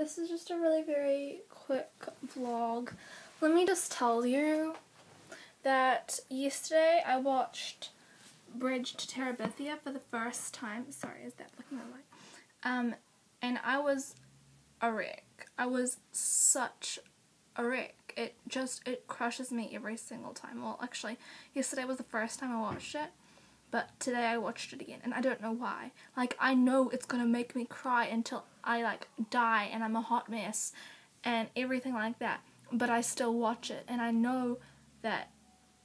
this is just a really very quick vlog. Let me just tell you that yesterday I watched Bridge to Terabithia for the first time. Sorry, is that looking at light? And I was a wreck. I was such a wreck. It crushes me every single time. Well, actually, yesterday was the first time I watched it, but today I watched it again, and I don't know why. Like, I know it's gonna make me cry until I, like, die and I'm a hot mess and everything like that, but I still watch it, and I know that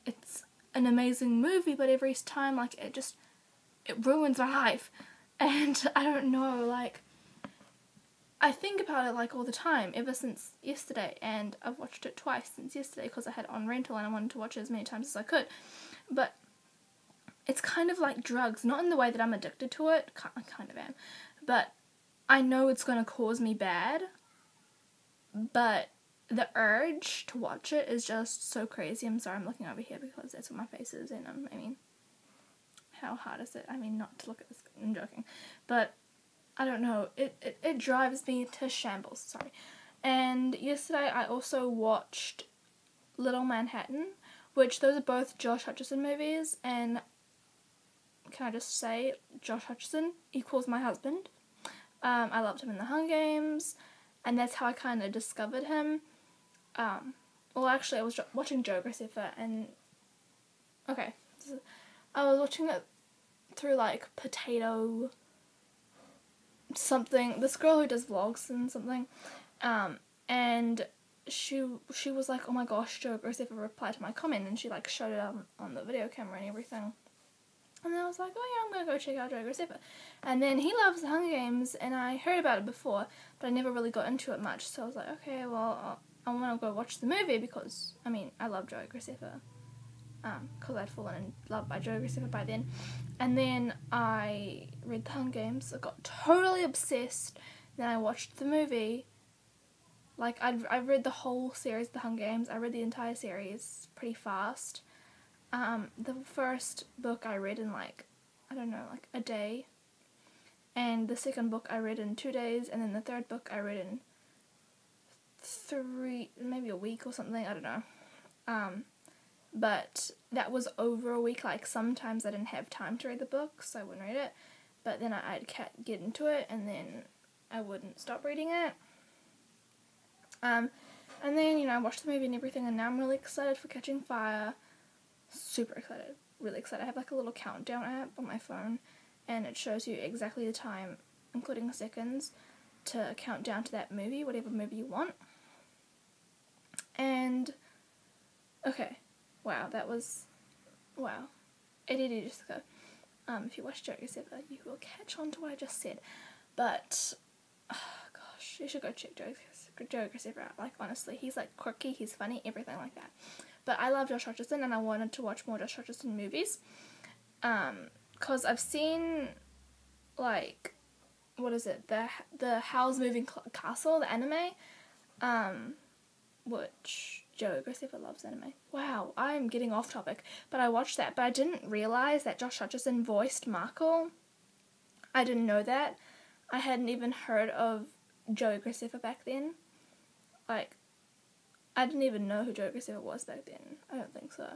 it's an amazing movie, but every time, like, it ruins my life, and I don't know, like, I think about it, like, all the time, ever since yesterday, and I've watched it twice since yesterday, because I had it on rental, and I wanted to watch it as many times as I could, but it's kind of like drugs, not in the way that I'm addicted to it, I kind of am, but I know it's going to cause me bad, but the urge to watch it is just so crazy. I'm sorry, I'm looking over here because that's what my face is, and I mean, how hard is it? I mean, not to look at this, I'm joking, but I don't know, it drives me to shambles, sorry. And yesterday I also watched Little Manhattan, which those are both Josh Hutcherson movies, and can I just say, Josh Hutcherson equals my husband. I loved him in The Hunger Games, and that's how I kind of discovered him. Well, actually, I was watching Graceffa, and okay, I was watching it through, like, Potato something, this girl who does vlogs and something, and she was like, oh my gosh, Graceffa replied to my comment, and she, like, showed it on the video camera and everything. And then I was like, oh yeah, I'm going to go check out Graceffa. And then he loves The Hunger Games, and I heard about it before, but I never really got into it much. So I was like, okay, well, I want to go watch the movie because, I mean, I love Graceffa. Because I'd fallen in love by Graceffa by then. And then I read The Hunger Games. I got totally obsessed. Then I watched the movie. Like, I read the whole series, The Hunger Games. I read the entire series pretty fast. The first book I read in, like, I don't know, like a day, and the second book I read in 2 days, and then the third book I read in maybe a week or something, I don't know, but that was over a week. Like, sometimes I didn't have time to read the book, so I wouldn't read it, but then I'd get into it, and then I wouldn't stop reading it, and then, you know, I watched the movie and everything, and now I'm really excited for Catching Fire. Super excited, really excited. I have, like, a little countdown app on my phone, and it shows you exactly the time, including the seconds, to count down to that movie, whatever movie you want. And okay, wow, wow, 80 days ago. If you watch Graceffa, you will catch on to what I just said. But oh gosh, you should go check Graceffa out. Like, honestly, he's, like, quirky, he's funny, everything like that. But I love Josh Hutcherson, and I wanted to watch more Josh Hutcherson movies. Because I've seen, like, what is it? The Howl's Moving Castle, the anime. Which Graceffa loves anime. Wow, I'm getting off topic. But I watched that, but I didn't realize that Josh Hutcherson voiced Markle. I didn't know that. I hadn't even heard of Graceffa back then. Like, I didn't even know who Graceffa was back then. I don't think so.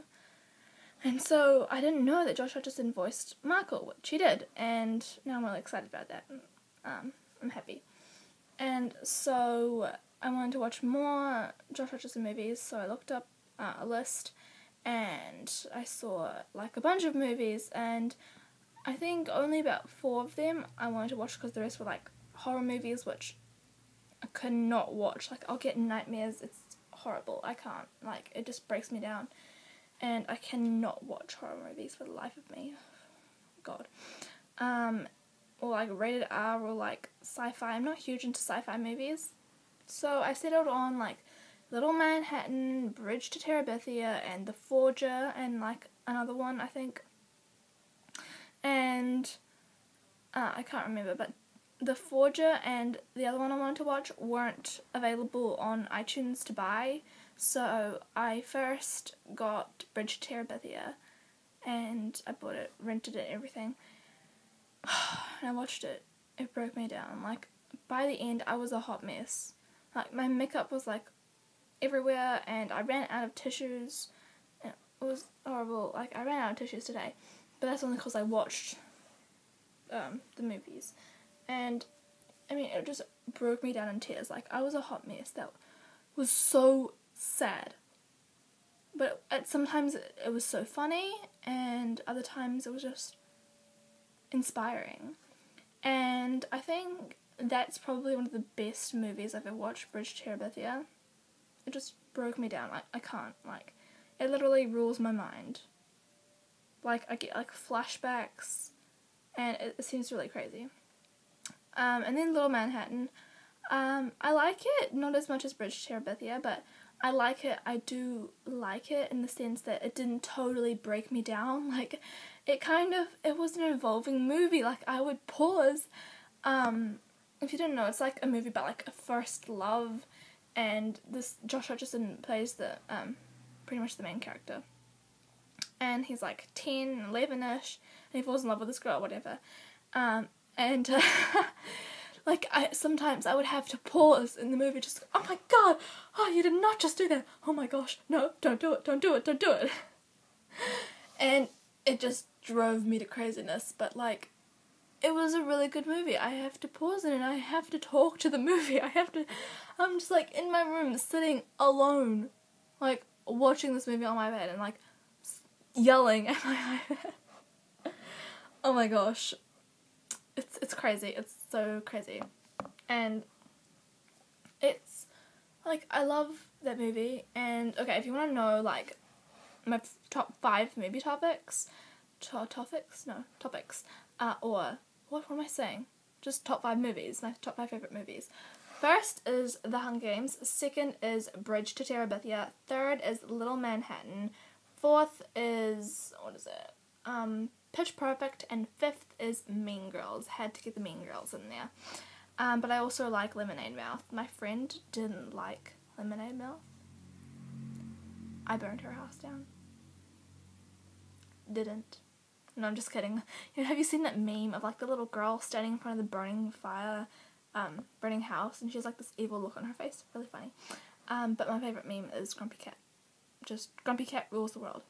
And so I didn't know that Josh Hutcherson voiced Markle, which he did, and now I'm really excited about that. I'm happy. And so I wanted to watch more Josh Hutcherson movies, so I looked up a list, and I saw, like, a bunch of movies, and I think only about 4 of them I wanted to watch because the rest were, like, horror movies, which I could not watch. Like, I'll get nightmares. It's horrible. I can't. Like, it just breaks me down. And I cannot watch horror movies for the life of me. God. Or, like, rated R or, like, sci-fi. I'm not huge into sci-fi movies. So I settled on, like, Little Manhattan, Bridge to Terabithia, and The Forger, and, like, another one, I think. And I can't remember, but The Forger and the other one I wanted to watch weren't available on iTunes to buy, so I first got Bridge to Terabithia, and I bought it, rented it, everything, and I watched it. It broke me down, like, by the end I was a hot mess. Like, my makeup was like everywhere, and I ran out of tissues. It was horrible. Like, I ran out of tissues today, but that's only because I watched the movies, and I mean, it just broke me down in tears. Like, I was a hot mess. That was so sad. But sometimes it was so funny, and other times it was just inspiring. And I think that's probably one of the best movies I've ever watched, Bridge to Terabithia. It just broke me down. I can't, like, it literally rules my mind. Like, I get, like, flashbacks, and it seems really crazy. And then Little Manhattan. I like it, not as much as Bridge to Terabithia, but I like it. I do like it in the sense that it didn't totally break me down. Like, it was an evolving movie. Like, I would pause. If you didn't know, it's like a movie about, like, a first love, and this Josh Hutcherson plays the, pretty much the main character. And he's, like, 10, 11-ish, and he falls in love with this girl, whatever. Like, sometimes I would have to pause in the movie, just, oh my god, oh, you did not just do that, oh my gosh, no, don't do it, don't do it, don't do it. And it just drove me to craziness, but, like, it was a really good movie. I have to pause it, and I have to talk to the movie. I'm just, like, in my room, sitting alone, like, watching this movie on my bed, and, like, yelling at my iPad. Oh my gosh. It's crazy. It's so crazy. And it's, like, I love that movie. And, okay, if you want to know, like, my top 5 movie topics, or, what am I saying? Just top 5 movies, my top 5 favourite movies. First is The Hunger Games. Second is Bridge to Terabithia. Third is Little Manhattan. Fourth is, what is it? Pitch Perfect, and fifth is Mean Girls. Had to get the Mean Girls in there. But I also like Lemonade Mouth. My friend didn't like Lemonade Mouth. I burned her house down. Didn't. No, I'm just kidding. You know, have you seen that meme of, like, the little girl standing in front of the burning house, and she has, like, this evil look on her face? Really funny. But my favourite meme is Grumpy Cat. Just, Grumpy Cat rules the world.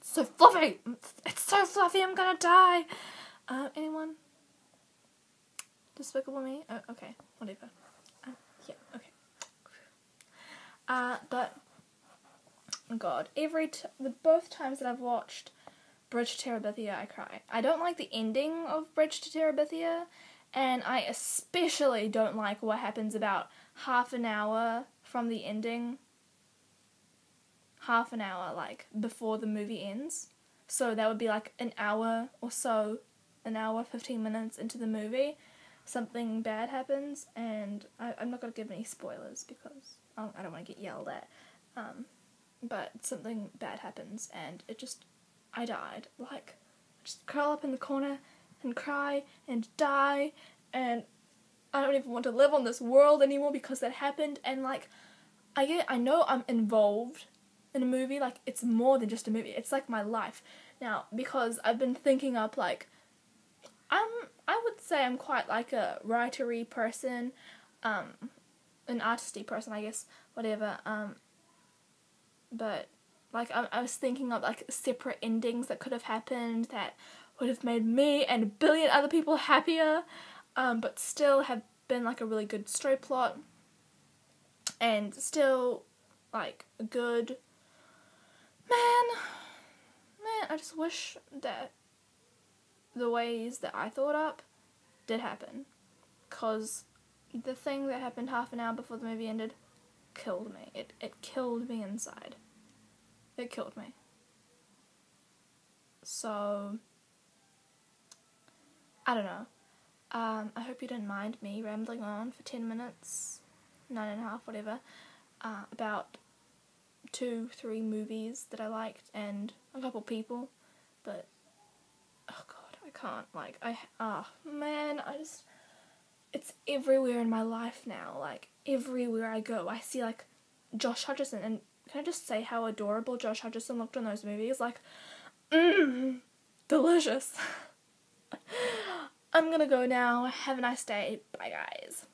So fluffy! It's so fluffy, I'm gonna die! Anyone? Despicable Me? Oh, okay, whatever. Yeah, okay. But, God, both times that I've watched Bridge to Terabithia, I cry. I don't like the ending of Bridge to Terabithia, and I especially don't like what happens about half an hour from the ending. Half an hour, like, before the movie ends. So that would be, like, an hour or so, an hour, 15 minutes into the movie, something bad happens, and I'm not going to give any spoilers because I don't want to get yelled at. But something bad happens, and I died. Like, just curl up in the corner and cry and die, and I don't even want to live on this world anymore because that happened, and, like, I know I'm involved in a movie. Like, it's more than just a movie, it's like my life now, because I've been thinking up, like, I would say I'm quite, like, a writery person, an artisty person, I guess, whatever, but, like, I was thinking of, like, separate endings that could have happened that would have made me and a billion other people happier, but still have been, like, a really good story plot, and still, like, a good. Man, I just wish that the ways that I thought up did happen, because the thing that happened half an hour before the movie ended killed me. It killed me inside. It killed me. So, I don't know. I hope you didn't mind me rambling on for 10 minutes, 9.5, whatever, about 2-3 movies that I liked and a couple people, but oh god, I can't, like, it's everywhere in my life now. Like, everywhere I go I see, like, Josh Hutcherson, and can I just say how adorable Josh Hutcherson looked in those movies? Like, delicious. I'm gonna go now. Have a nice day. Bye, guys.